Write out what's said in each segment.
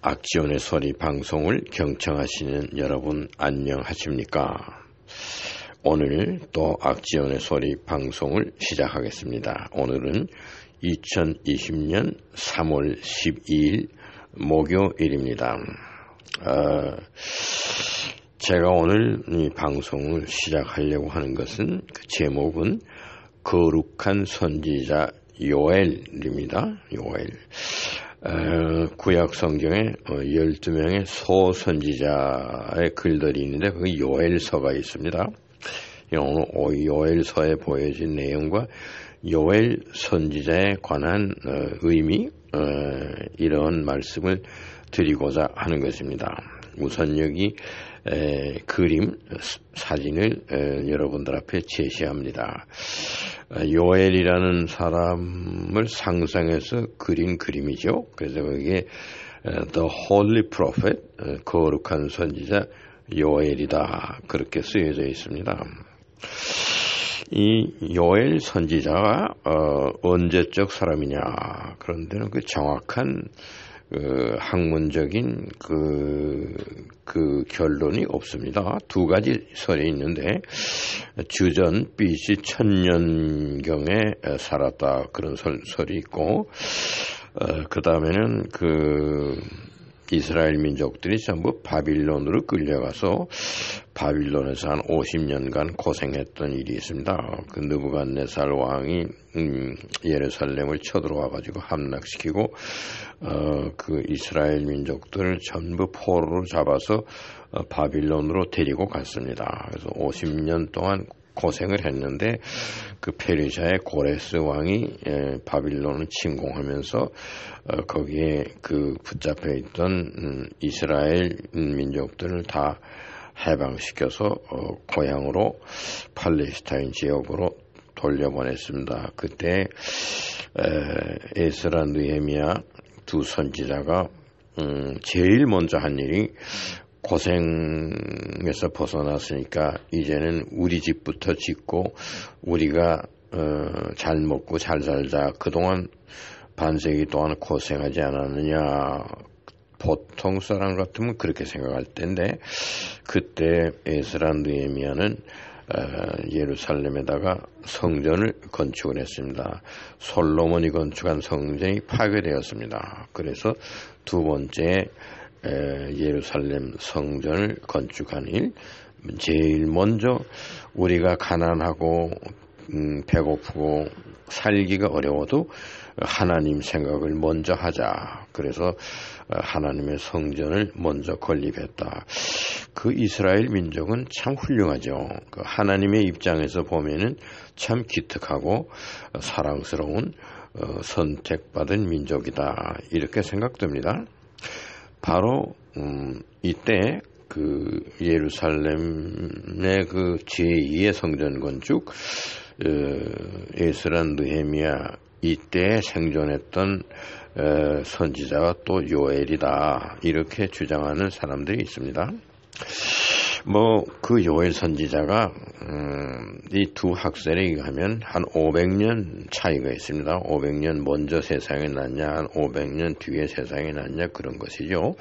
악지원의 소리 방송을 경청하시는 여러분 안녕하십니까? 오늘 또 악지원의 소리 방송을 시작하겠습니다. 오늘은 2020년 3월 12일 목요일입니다. 제가 오늘 이 방송을 시작하려고 하는 것은 그 제목은 거룩한 선지자 요엘입니다. 요엘. 구약 성경에 12명의 소선지자의 글들이 있는데 그 요엘서가 있습니다. 오늘 요엘서에 보여진 내용과 요엘 선지자에 관한 의미 이런 말씀을 드리고자 하는 것입니다. 우선 여기 그림, 사진을 여러분들 앞에 제시합니다. 요엘이라는 사람을 상상해서 그린 그림이죠. 그래서 거기에 The Holy Prophet, 거룩한 선지자 요엘이다. 그렇게 쓰여져 있습니다. 이 요엘 선지자가 언제적 사람이냐? 그런 데는 그 정확한 학문적인 그 결론이 없습니다. 두 가지 설이 있는데 주전 BC 1000년경에 살았다 그런 설이 있고 그 다음에는 그 이스라엘 민족들이 전부 바빌론으로 끌려가서 바빌론에서 한 50년간 고생했던 일이 있습니다. 그 느부갓네살 왕이 예루살렘을 쳐들어와 가지고 함락시키고 그 이스라엘 민족들을 전부 포로로 잡아서 바빌론으로 데리고 갔습니다. 그래서 50년 동안 고생을 했는데 그 페르시아의 고레스 왕이 바빌론을 침공하면서 거기에 그 붙잡혀 있던 이스라엘 민족들을 다 해방시켜서 고향으로 팔레스타인 지역으로 돌려보냈습니다. 그때 에스라 느헤미야 두 선지자가 제일 먼저 한 일이 고생에서 벗어났으니까 이제는 우리 집부터 짓고 우리가 잘 먹고 잘 살자. 그동안 반세기 동안 고생하지 않았느냐. 보통 사람 같으면 그렇게 생각할 텐데 그때 에스라 느헤미야는 예루살렘에다가 성전을 건축을 했습니다. 솔로몬이 건축한 성전이 파괴되었습니다. 그래서 두 번째 예루살렘 성전을 건축한 일, 제일 먼저 우리가 가난하고 배고프고 살기가 어려워도 하나님 생각을 먼저 하자. 그래서 하나님의 성전을 먼저 건립했다. 그 이스라엘 민족은 참 훌륭하죠. 그 하나님의 입장에서 보면은 참 기특하고 사랑스러운 선택받은 민족이다. 이렇게 생각됩니다. 바로 이때 그 예루살렘의 그 제2의 성전 건축 에스라 느헤미야 이때 생존했던 선지자가 또 요엘이다. 이렇게 주장하는 사람들이 있습니다. 그 요엘 선지자가 이 두 학설에 의하면 한 500년 차이가 있습니다. 500년 먼저 세상에 났냐, 한 500년 뒤에 세상에 났냐 그런 것이죠.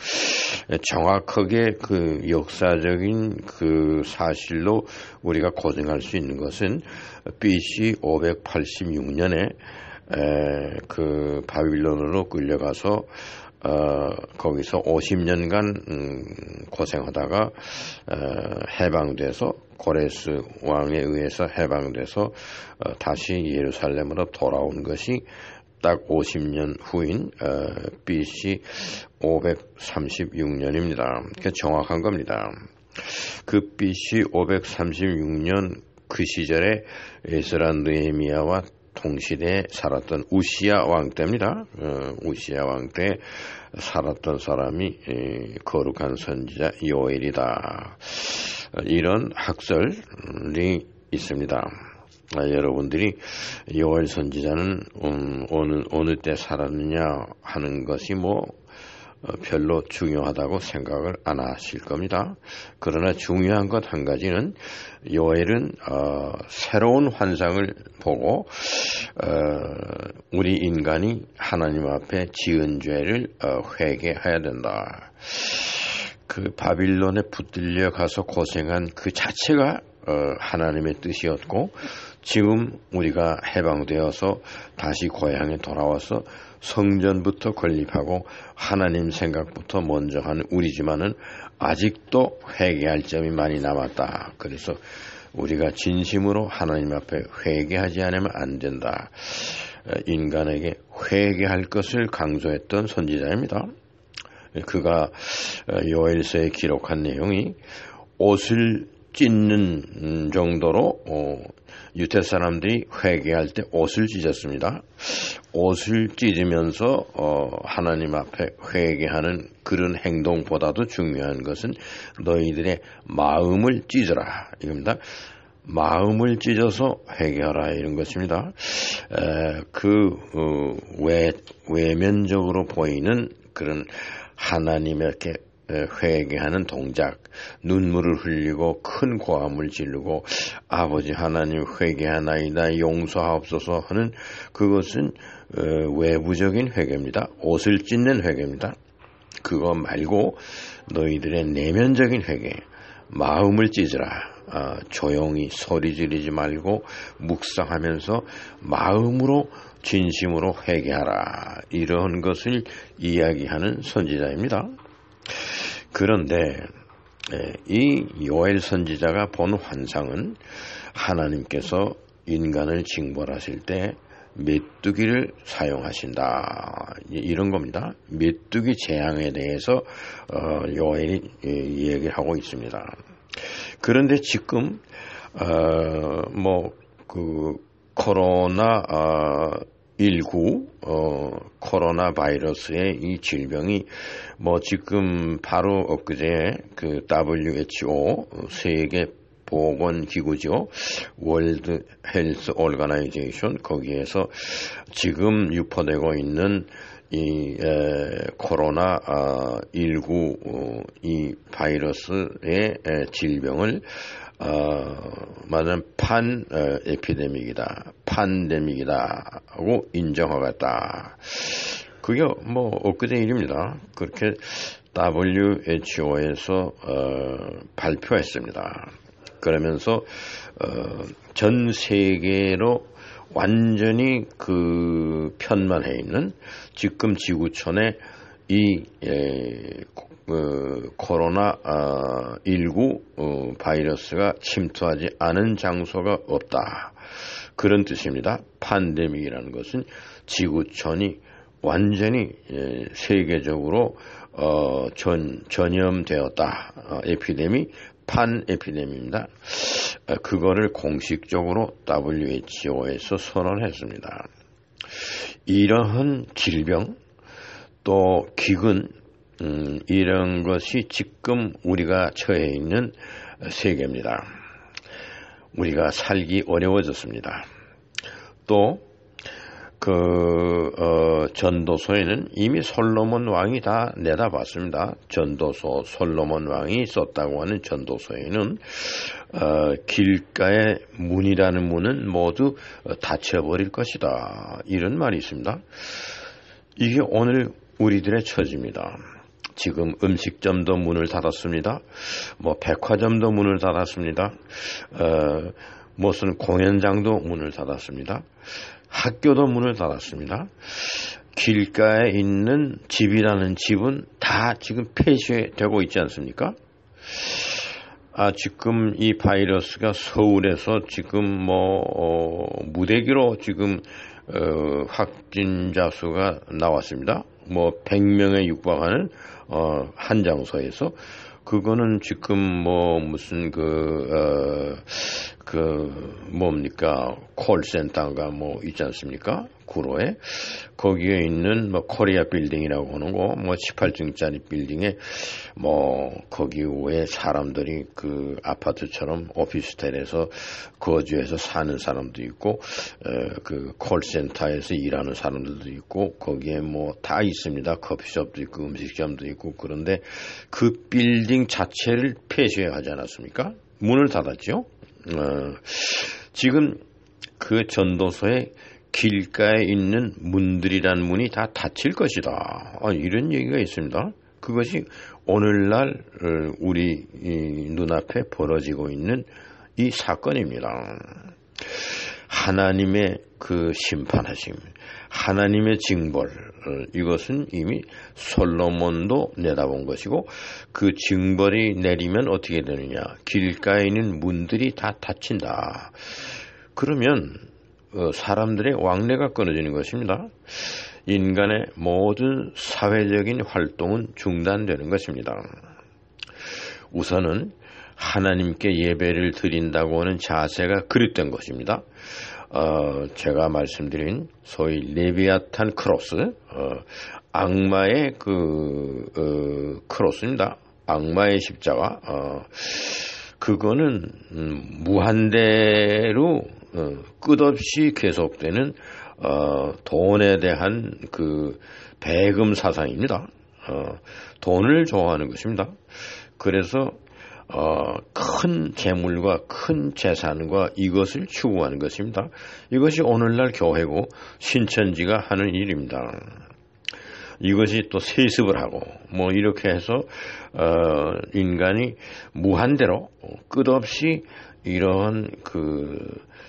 정확하게 그 역사적인 그 사실로 우리가 고증할 수 있는 것은 BC 586년에 그 바빌론으로 끌려가서 거기서 50년간 고생하다가 해방돼서 고레스 왕에 의해서 해방돼서 다시 예루살렘으로 돌아온 것이 딱 50년 후인 BC 536년입니다. 그게 정확한 겁니다. 그 BC 536년 그 시절에 에스라 느헤미야와 동시대에 살았던 우시야 왕 때입니다. 우시야 왕 때 살았던 사람이 거룩한 선지자 요엘이다. 이런 학설이 있습니다. 여러분들이 요엘 선지자는 어느 때 살았느냐 하는 것이 별로 중요하다고 생각을 안 하실 겁니다. 그러나 중요한 것 한 가지는 요엘은 새로운 환상을 보고 우리 인간이 하나님 앞에 지은 죄를 회개해야 된다. 그 바빌론에 붙들려 가서 고생한 그 자체가 하나님의 뜻이었고 지금 우리가 해방되어서 다시 고향에 돌아와서 성전부터 건립하고 하나님 생각부터 먼저 하는 우리지만은 아직도 회개할 점이 많이 남았다. 그래서 우리가 진심으로 하나님 앞에 회개하지 않으면 안 된다. 인간에게 회개할 것을 강조했던 선지자입니다. 그가 요엘서에 기록한 내용이 옷을 찢는 정도로 유대 사람들이 회개할 때 옷을 찢었습니다. 옷을 찢으면서 하나님 앞에 회개하는 그런 행동보다도 중요한 것은 너희들의 마음을 찢어라 이겁니다. 마음을 찢어서 회개하라 이런 것입니다. 외면적으로 보이는 그런 하나님에게 회개하는 동작, 눈물을 흘리고 큰 고함을 지르고 아버지 하나님 회개하나이다 용서하옵소서 하는 그것은 외부적인 회개입니다. 옷을 찢는 회개입니다. 그거 말고 너희들의 내면적인 회개, 마음을 찢으라. 조용히 소리 지르지 말고 묵상하면서 마음으로 진심으로 회개하라. 이런 것을 이야기하는 선지자입니다. 그런데 이 요엘 선지자가 본 환상은 하나님께서 인간을 징벌하실 때 메뚜기를 사용하신다 이런 겁니다. 메뚜기 재앙에 대해서 요엘이 얘기를 하고 있습니다. 그런데 지금 코로나 19 코로나 바이러스의 이 질병이 지금 바로 엊그제 그 WHO 세계 보건기구죠. 월드 헬스 오르가나이제이션 거기에서 지금 유포되고 있는 이 코로나 19 이 바이러스의 질병을 말하자면 에피데믹이다, 판데믹이다 하고 인정하겠다. 그게 엊그제 일입니다. 그렇게 WHO에서 발표했습니다. 그러면서 전 세계로 완전히 그 편만해 있는 지금 지구촌에 이 코로나 19 바이러스가 침투하지 않은 장소가 없다. 그런 뜻입니다. 팬데믹이라는 것은 지구촌이 완전히 세계적으로 전염되었다. 에피데믹, 판 에피데믹입니다. 그거를 공식적으로 WHO에서 선언했습니다. 이러한 질병 또 기근 이런 것이 지금 우리가 처해 있는 세계입니다. 우리가 살기 어려워졌습니다. 또 전도서에는 이미 솔로몬 왕이 다 내다봤습니다. 전도서 솔로몬 왕이 썼다고 하는 전도서에는 길가의 문이라는 문은 모두 닫혀버릴 것이다. 이런 말이 있습니다. 이게 오늘 우리들의 처지입니다. 지금 음식점도 문을 닫았습니다. 백화점도 문을 닫았습니다. 무슨 공연장도 문을 닫았습니다. 학교도 문을 닫았습니다. 길가에 있는 집이라는 집은 다 지금 폐쇄되고 있지 않습니까? 지금 이 바이러스가 서울에서 지금 무대기로 지금 확진자 수가 나왔습니다. 100명에 육박하는 한 장소에서 그거는 지금 무슨 뭡니까, 콜센터가 뭐 있지 않습니까? 구로에. 거기에 있는 뭐 코리아 빌딩이라고 하는 거, 뭐 18층짜리 빌딩에 거기 왜 사람들이 그 아파트처럼 오피스텔에서 거주해서 사는 사람도 있고, 그 콜센터에서 일하는 사람들도 있고, 거기에 뭐 다 있습니다. 커피숍도 있고 음식점도 있고. 그런데 그 빌딩 자체를 폐쇄하지 않았습니까? 문을 닫았죠. 지금 그 전도서에 길가에 있는 문들이란 문이 다 닫힐 것이다. 이런 얘기가 있습니다. 그것이 오늘날 우리 눈앞에 벌어지고 있는 이 사건입니다. 하나님의 그 심판하심, 하나님의 징벌, 이것은 이미 솔로몬도 내다본 것이고, 그 징벌이 내리면 어떻게 되느냐, 길가에 있는 문들이 다 닫힌다. 그러면 사람들의 왕래가 끊어지는 것입니다. 인간의 모든 사회적인 활동은 중단되는 것입니다. 우선은 하나님께 예배를 드린다고 하는 자세가 그릇된 것입니다. 제가 말씀드린 소위 레비아탄 크로스, 악마의 크로스입니다. 악마의 십자가. 그거는 무한대로 끝없이 계속되는 돈에 대한 그 배금 사상입니다. 돈을 좋아하는 것입니다. 그래서 큰 재물과 큰 재산과 이것을 추구하는 것입니다. 이것이 오늘날 교회고 신천지가 하는 일입니다. 이것이 또 세습을 하고 이렇게 해서 인간이 무한대로 끝없이 이런 그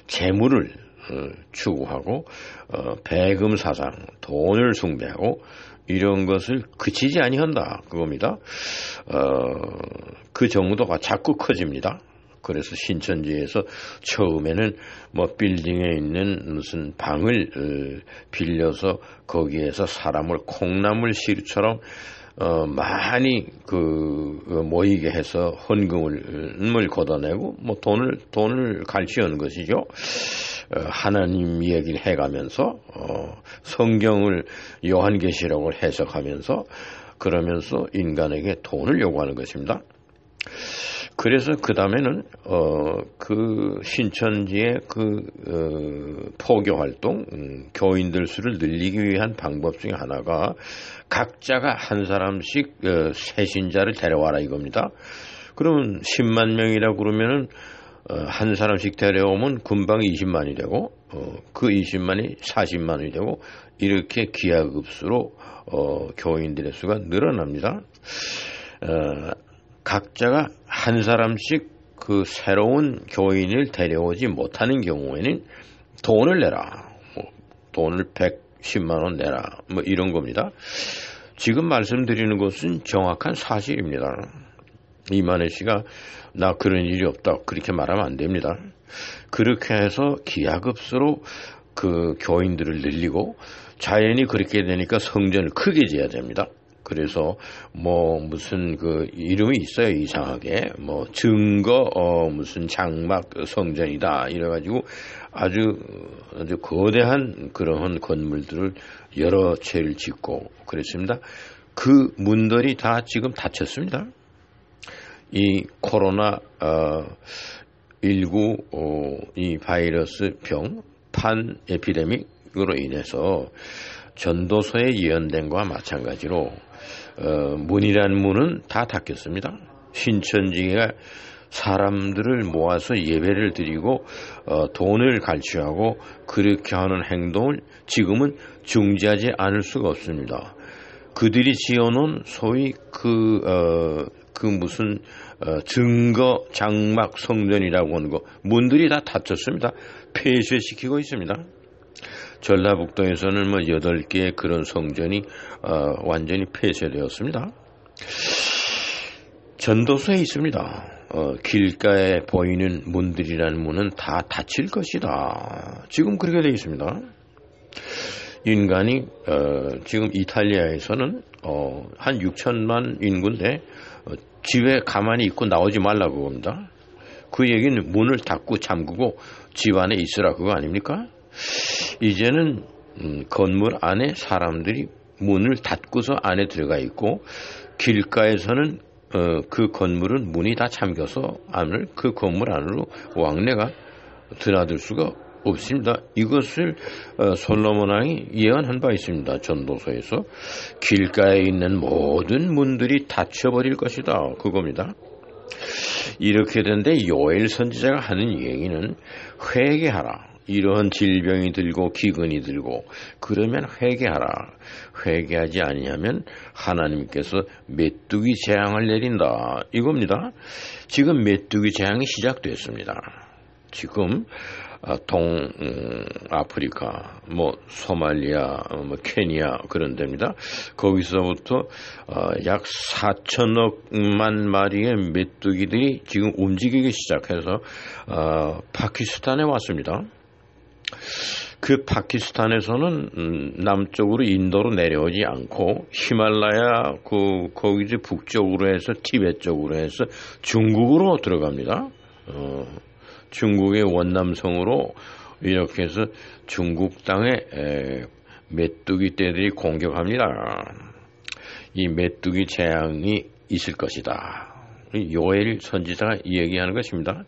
재물을 추구하고 배금 사상, 돈을 숭배하고 이런 것을 그치지 아니한다, 그겁니다. 그 정도가 자꾸 커집니다. 그래서 신천지에서 처음에는 빌딩에 있는 무슨 방을 빌려서 거기에서 사람을 콩나물 시루처럼 많이 모이게 해서 헌금을 걷어내고 돈을 갈취하는 것이죠. 하나님 이야기를 해가면서 성경을 요한계시록을 해석하면서 그러면서 인간에게 돈을 요구하는 것입니다. 그래서 그 다음에는 그 신천지의 포교 활동, 교인들 수를 늘리기 위한 방법 중에 하나가 각자가 한 사람씩 새 신자를 데려와라 이겁니다. 그러면 10만 명이라고 그러면은 한 사람씩 데려오면 금방 20만이 되고 그 20만이 40만이 되고 이렇게 기하급수로 교인들의 수가 늘어납니다. 각자가 한 사람씩 그 새로운 교인을 데려오지 못하는 경우에는 돈을 내라. 돈을 110만 원 내라. 이런 겁니다. 지금 말씀드리는 것은 정확한 사실입니다. 이만희 씨가 나 그런 일이 없다 그렇게 말하면 안 됩니다. 그렇게 해서 기하급수로 그 교인들을 늘리고 자연히 그렇게 되니까 성전을 크게 지어야 됩니다. 그래서 무슨 그 이름이 있어요. 이상하게 증거 무슨 장막 성전이다 이래가지고 아주 거대한 그러한 건물들을 여러 채를 짓고 그랬습니다. 그 문들이 다 지금 닫혔습니다. 이 코로나 19 이 바이러스 병 판 에피데믹으로 인해서 전도서의 예언된 것과 마찬가지로 문이란 문은 다 닫혔습니다. 신천지가 사람들을 모아서 예배를 드리고 돈을 갈취하고 그렇게 하는 행동을 지금은 중지하지 않을 수가 없습니다. 그들이 지어놓은 소위 무슨 증거 장막 성전이라고 하는 거 문들이 다 닫혔습니다. 폐쇄시키고 있습니다. 전라북도에서는 8개의 그런 성전이 완전히 폐쇄되었습니다. 전도서에 있습니다. 길가에 보이는 문들이라는 문은 다 닫힐 것이다. 지금 그렇게 되어 있습니다. 인간이 지금 이탈리아에서는 한 6천만 인구인데 집에 가만히 있고 나오지 말라고 합니다. 그 얘기는 문을 닫고 잠그고 집 안에 있으라 그거 아닙니까? 이제는 건물 안에 사람들이 문을 닫고서 안에 들어가 있고 길가에서는 그 건물은 문이 다 잠겨서 그 건물 안으로 왕래가 드나들 수가 없습니다. 이것을 솔로몬 왕이 예언한 바 있습니다. 전도서에서 길가에 있는 모든 문들이 닫혀버릴 것이다. 그겁니다. 이렇게 된데 요엘 선지자가 하는 얘기는 회개하라. 이러한 질병이 들고 기근이 들고 그러면 회개하라. 회개하지 아니하면 하나님께서 메뚜기 재앙을 내린다. 이겁니다. 지금 메뚜기 재앙이 시작됐습니다. 지금 동아프리카, 소말리아, 케니아 그런 데입니다. 거기서부터 약 4천억만 마리의 메뚜기들이 지금 움직이기 시작해서 파키스탄에 왔습니다. 그 파키스탄에서는 남쪽으로 인도로 내려오지 않고 히말라야 거기서 북쪽으로 해서 티베트 쪽으로 해서 중국으로 들어갑니다. 중국의 원남성으로 이렇게 해서 중국 땅에 메뚜기 떼들이 공격합니다. 이 메뚜기 재앙이 있을 것이다. 요엘 선지자가 얘기하는 것입니다.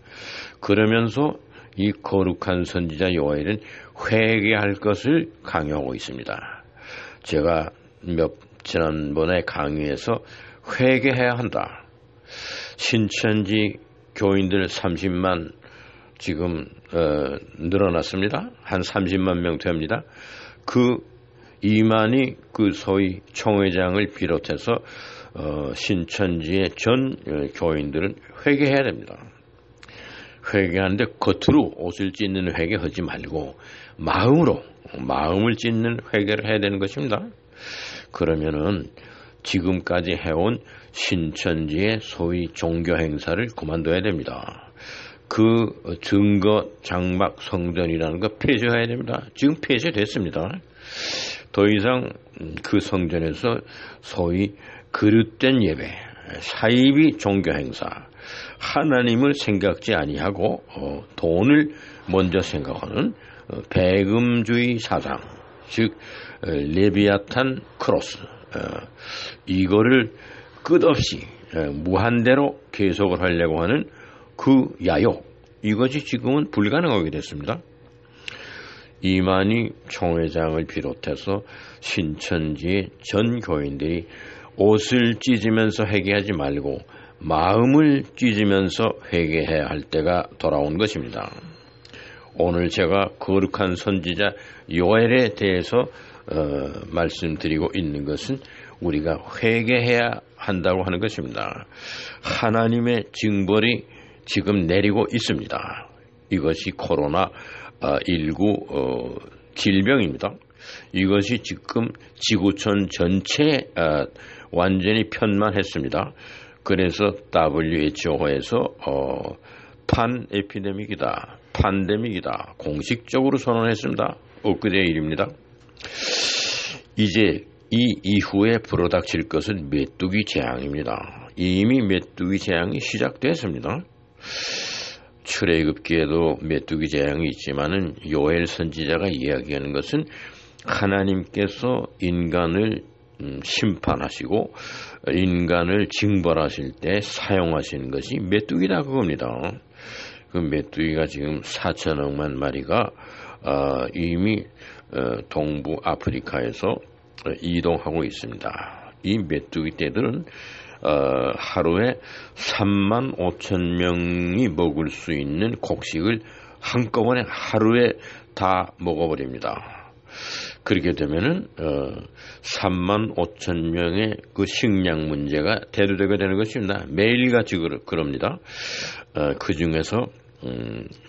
그러면서 이 거룩한 선지자 요엘은 회개할 것을 강요하고 있습니다. 제가 지난번에 강의에서 회개해야 한다. 신천지 교인들 30만 지금 늘어났습니다. 한 30만 명 됩니다. 그 이만희 그 소위 총회장을 비롯해서 신천지의 전 교인들은 회개해야 됩니다. 회개하는데 겉으로 옷을 찢는 회개하지 말고 마음을 찢는 회개를 해야 되는 것입니다. 그러면은 지금까지 해온 신천지의 소위 종교 행사를 그만둬야 됩니다. 그 증거 장막 성전이라는 거 폐쇄해야 됩니다. 지금 폐쇄됐습니다. 더 이상 그 성전에서 소위 그릇된 예배, 사이비 종교 행사, 하나님을 생각지 아니하고 돈을 먼저 생각하는 배금주의 사상, 즉 레비아탄 크로스, 이거를 끝없이 무한대로 계속을 하려고 하는 그 야욕, 이것이 지금은 불가능하게 됐습니다. 이만희 총회장을 비롯해서 신천지의 전 교인들이 옷을 찢으면서 회개하지 말고 마음을 찢으면서 회개해야 할 때가 돌아온 것입니다. 오늘 제가 거룩한 선지자 요엘에 대해서 말씀드리고 있는 것은 우리가 회개해야 한다고 하는 것입니다. 하나님의 징벌이 지금 내리고 있습니다. 이것이 코로나19 질병입니다. 이것이 지금 지구촌 전체에 완전히 편만했습니다. 그래서 WHO에서 팬데믹이다 공식적으로 선언했습니다. 엊그제 일입니다. 이제 이 이후에 불어닥칠 것은 메뚜기 재앙입니다. 이미 메뚜기 재앙이 시작됐습니다. 출애굽기에도 메뚜기 재앙이 있지만은 요엘 선지자가 이야기하는 것은 하나님께서 인간을 심판하시고 인간을 징벌하실 때 사용하시는 것이 메뚜기다 그겁니다. 그 메뚜기가 지금 4천억만 마리가 이미 동부 아프리카에서 이동하고 있습니다. 이 메뚜기 떼들은 하루에 3만 5천 명이 먹을 수 있는 곡식을 한꺼번에 하루에 다 먹어버립니다. 그렇게 되면은 3만 5천 명의 그 식량 문제가 대두되게 되는 것입니다. 매일같이 그럽니다. 그 중에서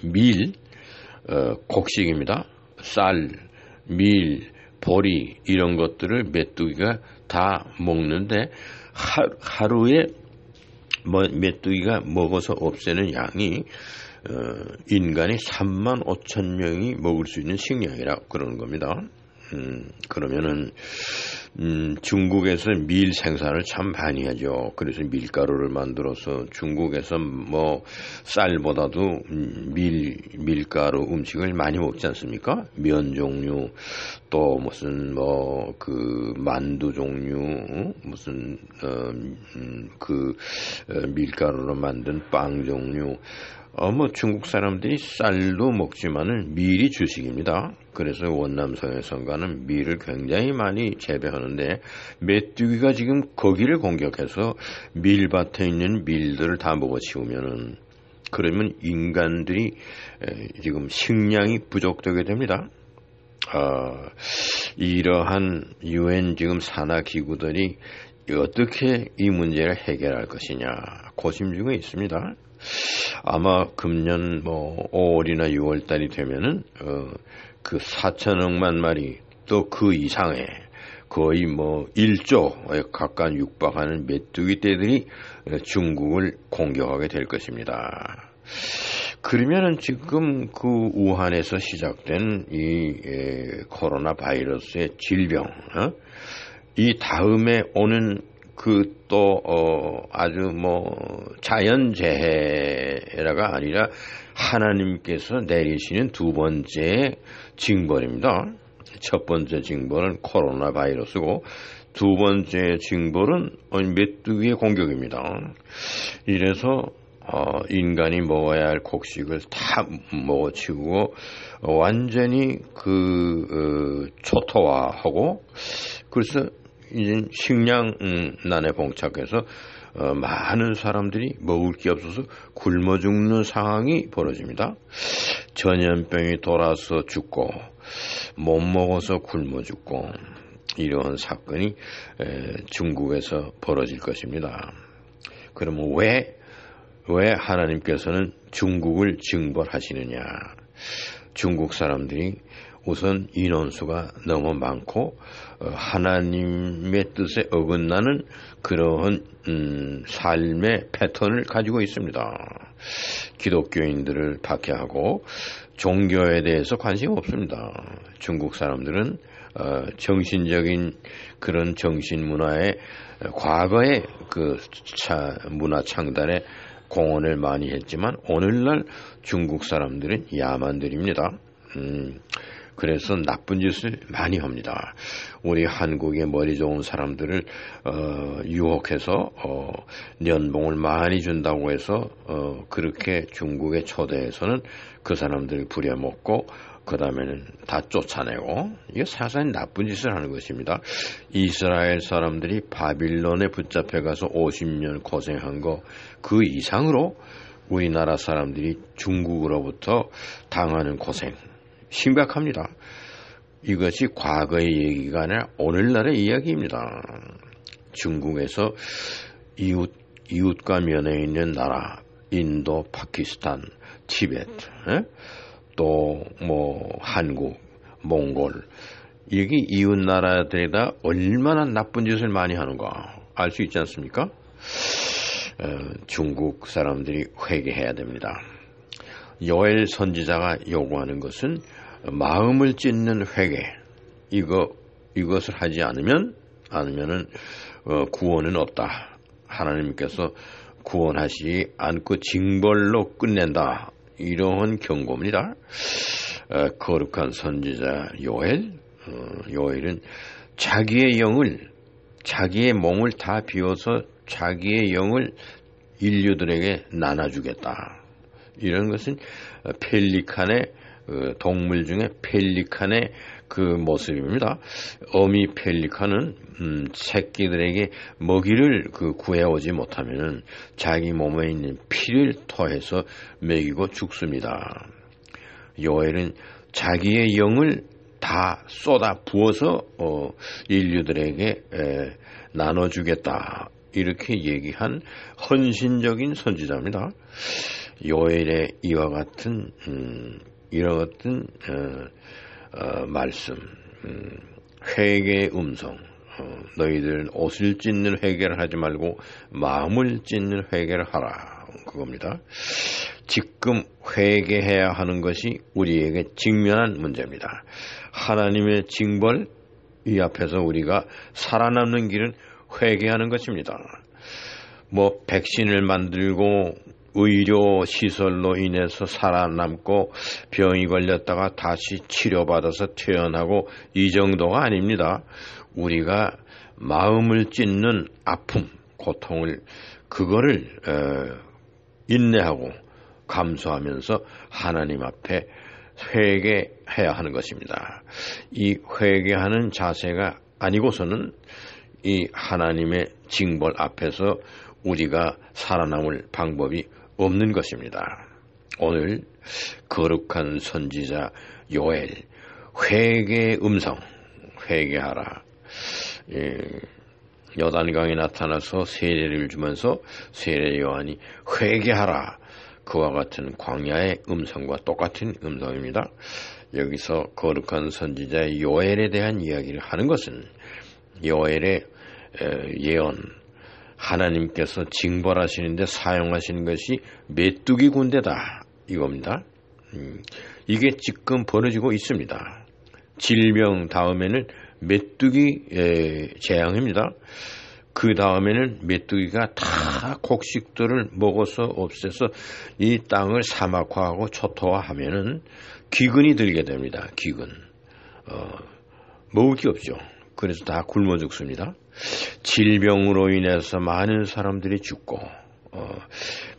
밀, 곡식입니다. 쌀, 밀, 보리 이런 것들을 메뚜기가 다 먹는데 하루에 메뚜기가 먹어서 없애는 양이 인간이 3만 5천 명이 먹을 수 있는 식량이라 그러는 겁니다. 그러면은 중국에서 밀 생산을 참 많이 하죠. 그래서 밀가루를 만들어서 중국에서 뭐 쌀보다도 밀가루 음식을 많이 먹지 않습니까? 면 종류, 또 무슨 뭐 그 만두 종류, 무슨 밀가루로 만든 빵 종류. 뭐 중국 사람들이 쌀도 먹지만은 밀이 주식입니다. 그래서 원남성에선가는 밀을 굉장히 많이 재배하는데 메뚜기가 지금 거기를 공격해서 밀밭에 있는 밀들을 다 먹어치우면은 그러면 인간들이 지금 식량이 부족되게 됩니다. 이러한 UN 지금 산하 기구들이 어떻게 이 문제를 해결할 것이냐 고심 중에 있습니다. 아마 금년 뭐 5월이나 6월 달이 되면은 그 4천억만 마리 또 그 이상의 거의 뭐 1조에 가까운 육박하는 메뚜기 떼들이 중국을 공격하게 될 것입니다. 그러면은 지금 그 우한에서 시작된 이 코로나 바이러스의 질병, 이 다음에 오는 그 또 아주 뭐 자연재해라가 아니라 하나님께서 내리시는 두 번째 징벌입니다. 첫 번째 징벌은 코로나 바이러스고 두 번째 징벌은 메뚜기의 공격입니다. 이래서 인간이 먹어야 할 곡식을 다 먹어치우고 완전히 초토화하고 그래서 이제 식량난에 봉착해서 많은 사람들이 먹을 게 없어서 굶어 죽는 상황이 벌어집니다. 전염병이 돌아서 죽고 못 먹어서 굶어 죽고 이러한 사건이 중국에서 벌어질 것입니다. 그러면 왜 하나님께서는 중국을 징벌하시느냐? 중국 사람들이 우선 인원수가 너무 많고 하나님의 뜻에 어긋나는 그러한 삶의 패턴을 가지고 있습니다. 기독교인들을 박해하고 종교에 대해서 관심 없습니다. 중국 사람들은 정신적인 그런 정신문화에 과거에 그 문화 창달에 공헌을 많이 했지만 오늘날 중국 사람들은 야만들입니다. 그래서 나쁜 짓을 많이 합니다. 우리 한국의 머리 좋은 사람들을 유혹해서 연봉을 많이 준다고 해서 그렇게 중국에 초대해서는 그 사람들을 부려먹고 그 다음에는 다 쫓아내고 이게 사실은 나쁜 짓을 하는 것입니다. 이스라엘 사람들이 바빌론에 붙잡혀 가서 50년 고생한 거 그 이상으로 우리나라 사람들이 중국으로부터 당하는 고생 심각합니다. 이것이 과거의 얘기가 아니라 오늘날의 이야기입니다. 중국에서 이웃과 면에 있는 나라, 인도, 파키스탄, 티베트, 또 뭐 한국, 몽골, 여기 이웃 나라들에다 얼마나 나쁜 짓을 많이 하는가 알 수 있지 않습니까? 중국 사람들이 회개해야 됩니다. 요엘 선지자가 요구하는 것은 마음을 찢는 회개. 이것을 하지 않으면은 구원은 없다. 하나님께서 구원하시지 않고 징벌로 끝낸다. 이러한 경고입니다. 거룩한 선지자 요엘은 자기의 몸을 다 비워서 자기의 영을 인류들에게 나눠주겠다. 이런 것은 펠리칸의 동물 중에 펠리칸의 그 모습입니다. 어미 펠리칸은 새끼들에게 먹이를 구해오지 못하면 자기 몸에 있는 피를 토해서 먹이고 죽습니다. 요엘은 자기의 영을 다 쏟아 부어서 인류들에게 나눠주겠다. 이렇게 얘기한 헌신적인 선지자입니다. 요엘의 이와 같은 말씀, 회개의 음성, 너희들은 옷을 찢는 회개를 하지 말고 마음을 찢는 회개를 하라. 그겁니다. 지금 회개해야 하는 것이 우리에게 직면한 문제입니다. 하나님의 징벌, 이 앞에서 우리가 살아남는 길은 회개하는 것입니다. 뭐 백신을 만들고 의료 시설로 인해서 살아남고 병이 걸렸다가 다시 치료받아서 퇴원하고 이 정도가 아닙니다. 우리가 마음을 찢는 아픔, 고통을 그거를 인내하고 감수하면서 하나님 앞에 회개해야 하는 것입니다. 이 회개하는 자세가 아니고서는 이 하나님의 징벌 앞에서 우리가 살아남을 방법이 없는 것입니다. 오늘 거룩한 선지자 요엘, 회개의 음성, 회개하라. 요단강에 나타나서 세례를 주면서 세례 요한이 회개하라. 그와 같은 광야의 음성과 똑같은 음성입니다. 여기서 거룩한 선지자 요엘에 대한 이야기를 하는 것은 요엘의 예언, 하나님께서 징벌하시는데 사용하시는 것이 메뚜기 군대다 이겁니다. 이게 지금 벌어지고 있습니다. 질병 다음에는 메뚜기 재앙입니다. 그 다음에는 메뚜기가 다 곡식들을 먹어서 없애서 이 땅을 사막화하고 초토화하면은 기근이 들게 됩니다. 기근. 먹을 게 없죠. 그래서 다 굶어 죽습니다. 질병으로 인해서 많은 사람들이 죽고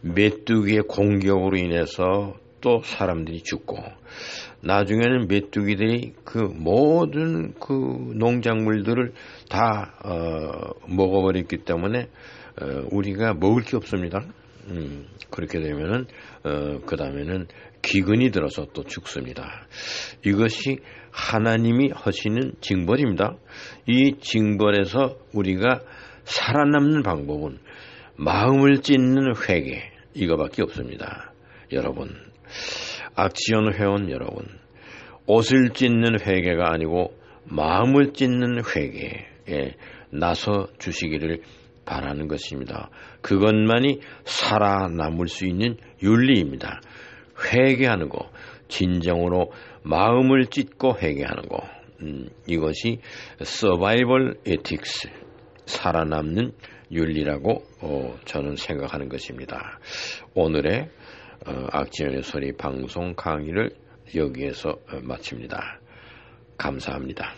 메뚜기의 공격으로 인해서 또 사람들이 죽고 나중에는 메뚜기들이 그 모든 그 농작물들을 다 먹어버렸기 때문에 우리가 먹을 게 없습니다. 그렇게 되면은 그 다음에는 기근이 들어서 또 죽습니다. 이것이 하나님이 하시는 징벌입니다. 이 징벌에서 우리가 살아남는 방법은 마음을 찢는 회개 이거밖에 없습니다. 여러분, 악지원 회원 여러분, 옷을 찢는 회개가 아니고 마음을 찢는 회개에 나서 주시기를 바라는 것입니다. 그것만이 살아남을 수 있는 윤리입니다. 회개하는 거, 진정으로 마음을 찢고 회개하는 거, 이것이 서바이벌 에틱스, 살아남는 윤리라고 저는 생각하는 것입니다. 오늘의 악지연의 소리 방송 강의를 여기에서 마칩니다. 감사합니다.